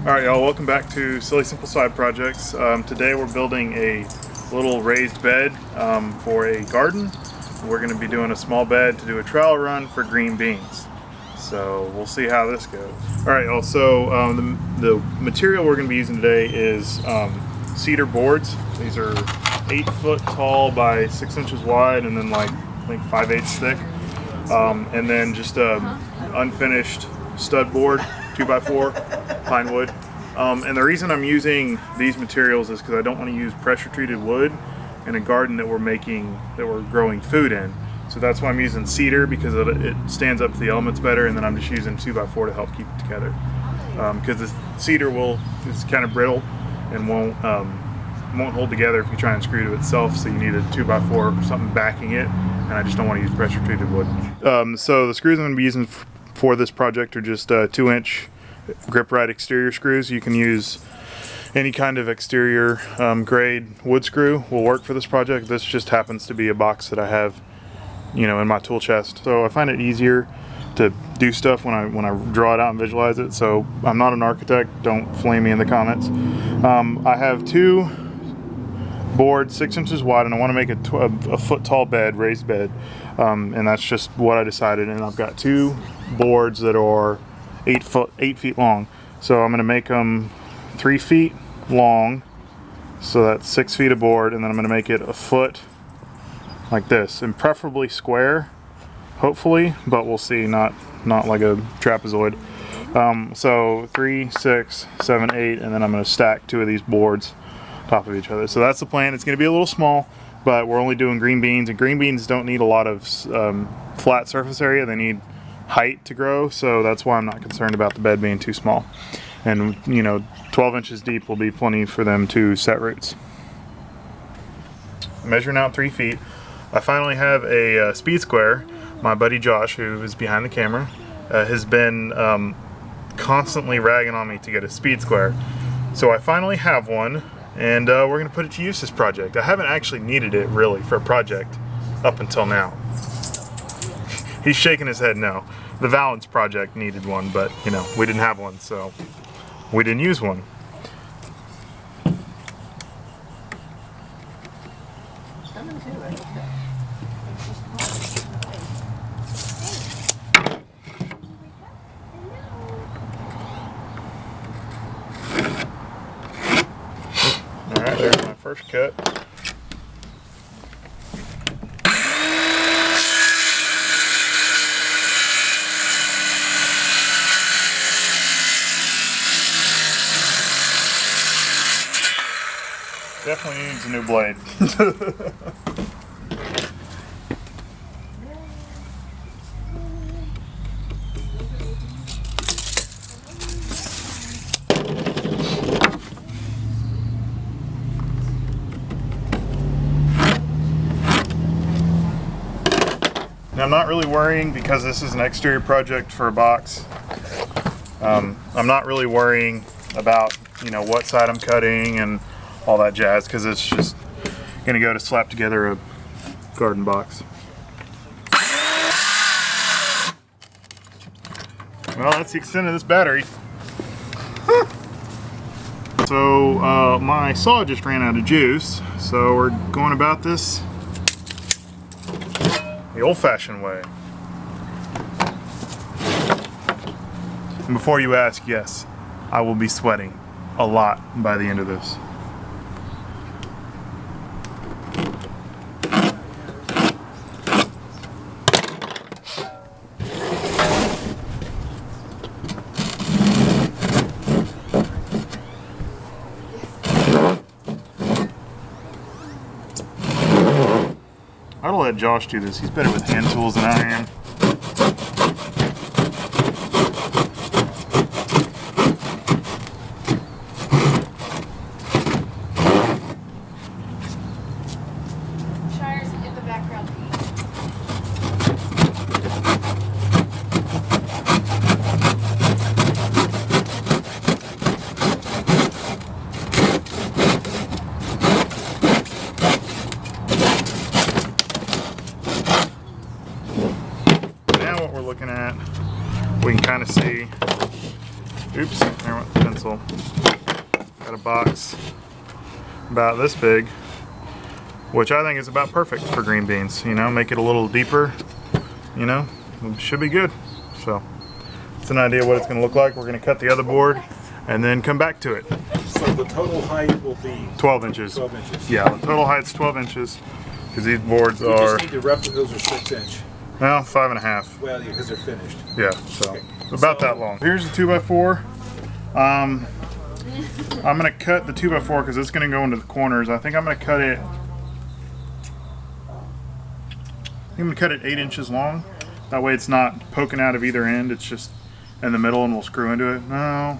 Alright y'all, welcome back to Silly Simple Side Projects. Today we're building a little raised bed for a garden. We're going to be doing a small bed to do a trial run for green beans. So we'll see how this goes. Alright y'all, so the material we're going to be using today is cedar boards. These are 8 foot tall by 6 inches wide and then like I think 5/8 thick. And then just unfinished stud board, 2x4 pine wood. And the reason I'm using these materials is because I don't want to use pressure treated wood in a garden that we're growing food in. So that's why I'm using cedar, because it stands up to the elements better, and then I'm just using 2x4 to help keep it together. Because the cedar is kind of brittle and won't hold together if you try and screw to itself, so you need a 2x4 or something backing it, and I just don't want to use pressure treated wood. So the screws I'm going to be using for this project are just 2-inch grip right exterior screws. You can use any kind of exterior grade wood screw will work for this project. This just happens to be a box that I have, in my tool chest. So I find it easier to do stuff when I draw it out and visualize it. So I'm not an architect, don't flame me in the comments. I have 2 boards 6 inches wide, and I want to make a foot tall bed, raised bed, and that's just what I decided. And I've got 2 boards that are 8 feet long, so I'm going to make them 3 feet long, so that's 6 feet of board, and then I'm going to make it a foot like this, and preferably square, hopefully, but we'll see, not like a trapezoid. So 3, 6, 7, 8, and then I'm going to stack 2 of these boards top of each other. So that's the plan. It's going to be a little small, but we're only doing green beans, and green beans don't need a lot of flat surface area. They need height to grow, so that's why I'm not concerned about the bed being too small. And 12 inches deep will be plenty for them to set roots. Measuring out 3 feet, I finally have a speed square. My buddy Josh, who is behind the camera, has been constantly ragging on me to get a speed square. So I finally have one, and we're going to put it to use this project. I haven't actually needed it really for a project up until now. He's shaking his head no. The Valence project needed one, but we didn't have one, so we didn't use one. Alright, there's my first cut. Definitely needs a new blade. Now, I'm not really worrying, because this is an exterior project for a box. I'm not really worrying about what side I'm cutting and all that jazz, because it's just going to go to slap together a garden box. Well, that's the extent of this battery. So my saw just ran out of juice, so we're going about this the old-fashioned way. And before you ask, yes, I will be sweating a lot by the end of this. I'll let Josh do this. He's better with hand tools than I am. Shire's in the background. Looking at, we can kind of see, oops, there went the pencil. Got a box about this big, which I think is about perfect for green beans. You know, make it a little deeper, you know, it should be good. So it's an idea what it's going to look like. We're going to cut the other board and then come back to it. So the total height will be 12 inches. 12 inches. Yeah, the total height's 12 inches because these boards You are, just need to replicas are 6 inch. well, 5.5. Well, because they're finished. Yeah, so about that long. Here's the 2x4. I'm gonna cut the 2x4 because it's gonna go into the corners. I think I'm gonna cut it. I'm gonna cut it 8 inches long. That way it's not poking out of either end. It's just in the middle, and we'll screw into it. No,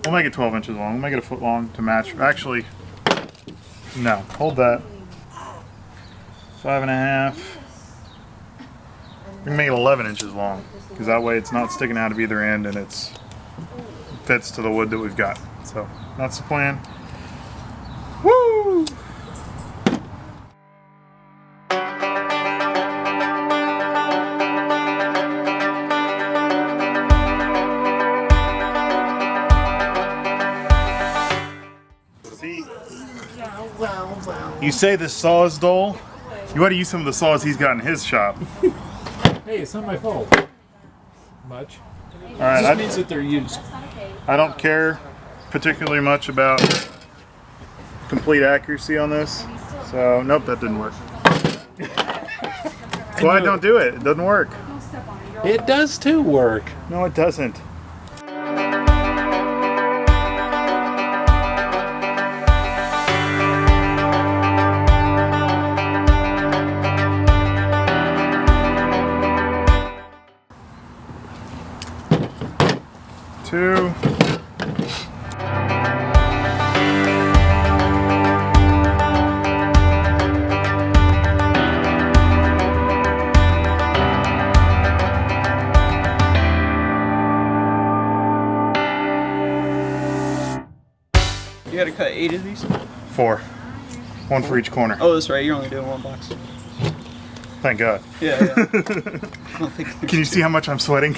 we'll make it 12 inches long. We'll make it a foot long to match. Actually, no. Hold that. 5.5. We can make it 11 inches long because that way it's not sticking out of either end and it fits to the wood that we've got. So that's the plan. Woo! See, you say this saw is dull. You ought to use some of the saws he's got in his shop. Hey, it's not my fault. Much. All right, This means that they're used. I don't care particularly much about complete accuracy on this. So, nope, that didn't work. That's why I don't do it. It doesn't work. It does too work. No, it doesn't. Two. You gotta cut 8 of these? 4. One for each corner. Oh, that's right. You're only doing one box. Thank God. Yeah, yeah. I don't think there's Can you see how much I'm sweating?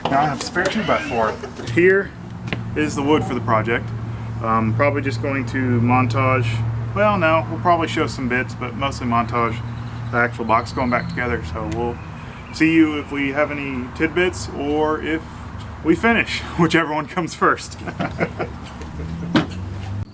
Now I have spare 2x4. Here is the wood for the project. Probably just going to montage. Well, no, we'll probably show some bits, but mostly montage the actual box going back together. So we'll see you if we have any tidbits or if we finish, whichever one comes first.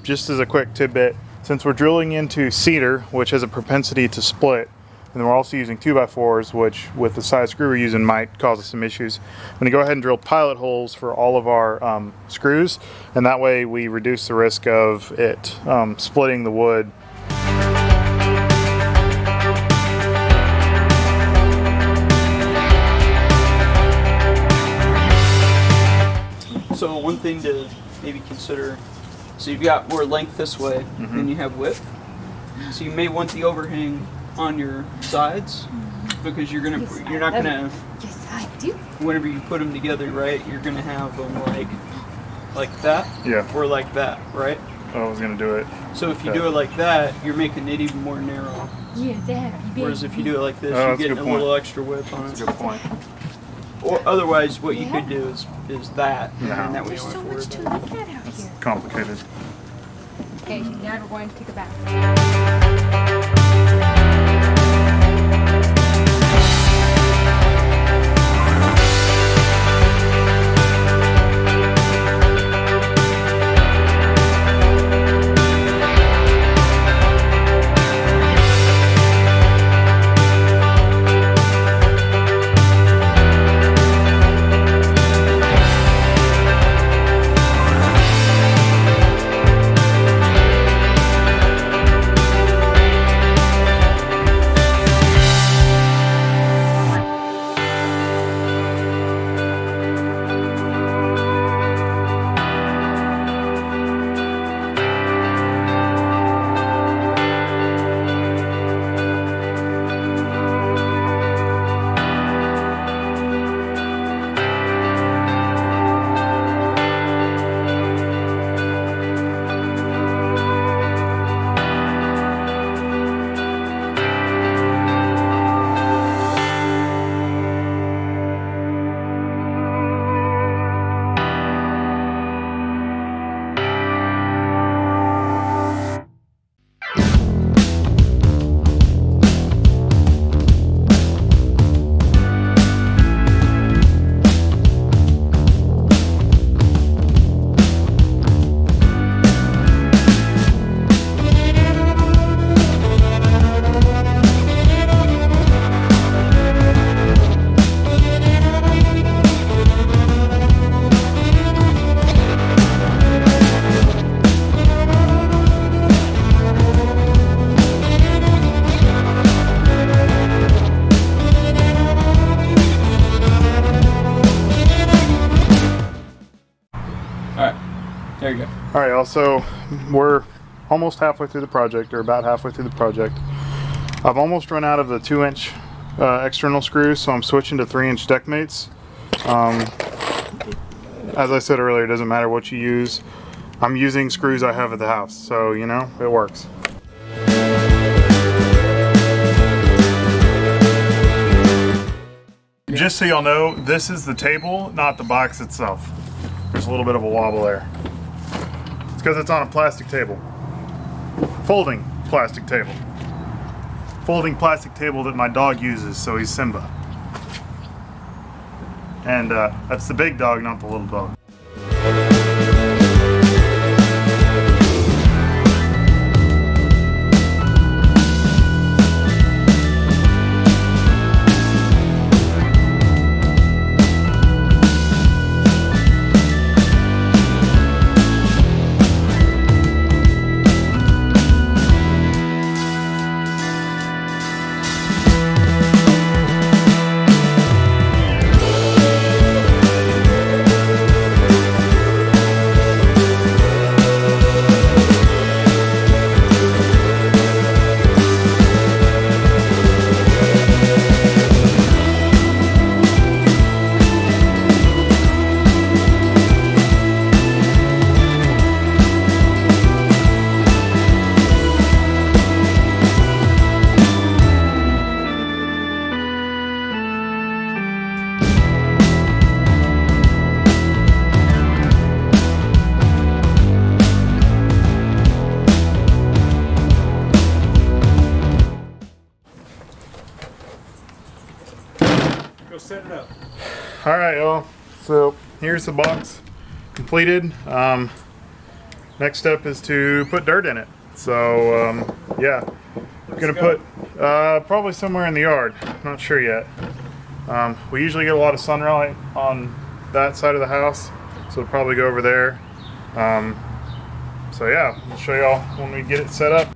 Just as a quick tidbit, since we're drilling into cedar, which has a propensity to split, and then we're also using 2x4s, which with the size screw we're using might cause us some issues, I'm going to go ahead and drill pilot holes for all of our screws, and that way we reduce the risk of it splitting the wood. So one thing to maybe consider, so you've got more length this way than you have width. So you may want the overhang on your sides because you're not gonna. Yes, I do. Whenever you put them together, right, you're gonna have them like that. Yeah. Or like that, right? I was going to do it. So if you do it like that, you're making it even more narrow. Yeah, that. Whereas if you do it like this, Oh, you're that's a getting good a point. little extra width on That's a it. good point. Or otherwise, what you could do is that, No. and that way you There's don't so have to much worry to about it. look at out here. Complicated. Okay, now we're going to take a bath. There you go. All right, also, we're almost halfway through the project, or about halfway through the project. I've almost run out of the 2-inch external screws, so I'm switching to 3-inch deck mates. As I said earlier, it doesn't matter what you use. I'm using screws I have at the house, so you know, it works. Just so y'all know, this is the table, not the box itself. There's a little bit of a wobble there. It's because it's on a plastic table. Folding plastic table. Folding plastic table that my dog uses, so he's Simba. And that's the big dog, not the little dog. Go set it up. All right, y'all. So here's the box completed. Next step is to put dirt in it. So yeah, I'm gonna put probably somewhere in the yard. Not sure yet. We usually get a lot of sunlight on that side of the house, so we'll probably go over there. So yeah, we'll show y'all when we get it set up.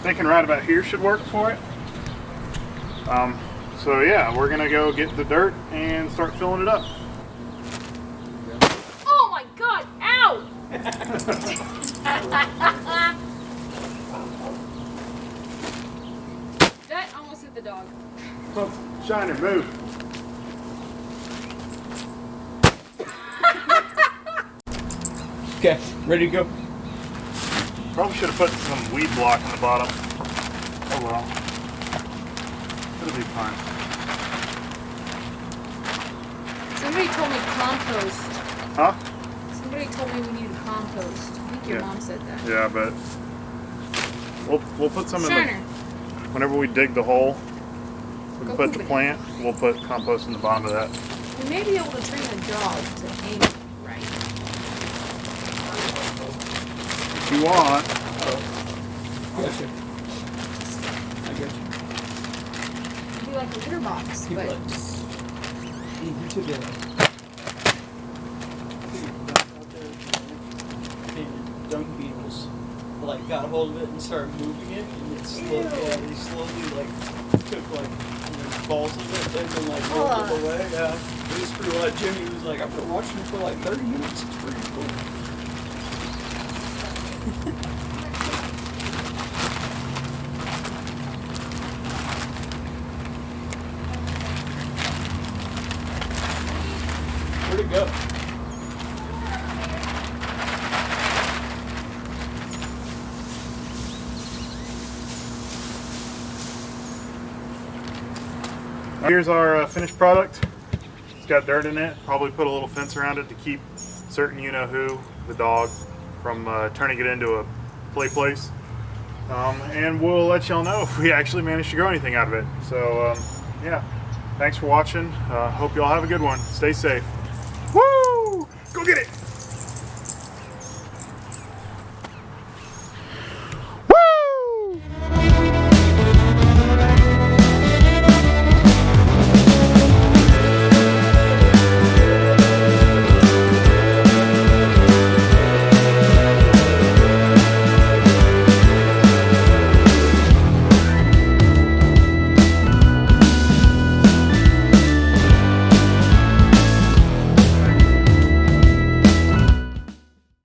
Thinking right about here should work for it. So yeah, we're gonna go get the dirt and start filling it up. Oh my god, ow! That almost hit the dog. Oh, Shiner, move. Okay, ready to go? Probably should have put some weed block in the bottom. Oh well. It'll be fine. Somebody told me compost. Huh? Somebody told me we needed compost. I think your Yeah. mom said that. Yeah, but we'll put some in Shiner. the, whenever we dig the hole, we Go put poop the it. plant, we'll put compost in the bottom of that. We may be able to train a dog to aim it right. If you want. Gotcha. I got you. It'd be like a litter box, Keep but it easier to get. And dung beetles like got a hold of it and started moving it, and it slowly, they slowly like took like balls of it and then like rolled it away. Yeah, it was pretty wild. Jimmy was like, I've been watching it for like 30 minutes. It's pretty cool. Where'd it go? Here's our finished product. It's got dirt in it. Probably put a little fence around it to keep certain you-know-who, the dog, from turning it into a play place. And we'll let y'all know if we actually manage to grow anything out of it. So yeah, thanks for watching. Hope y'all have a good one. Stay safe. Woo! Go get it!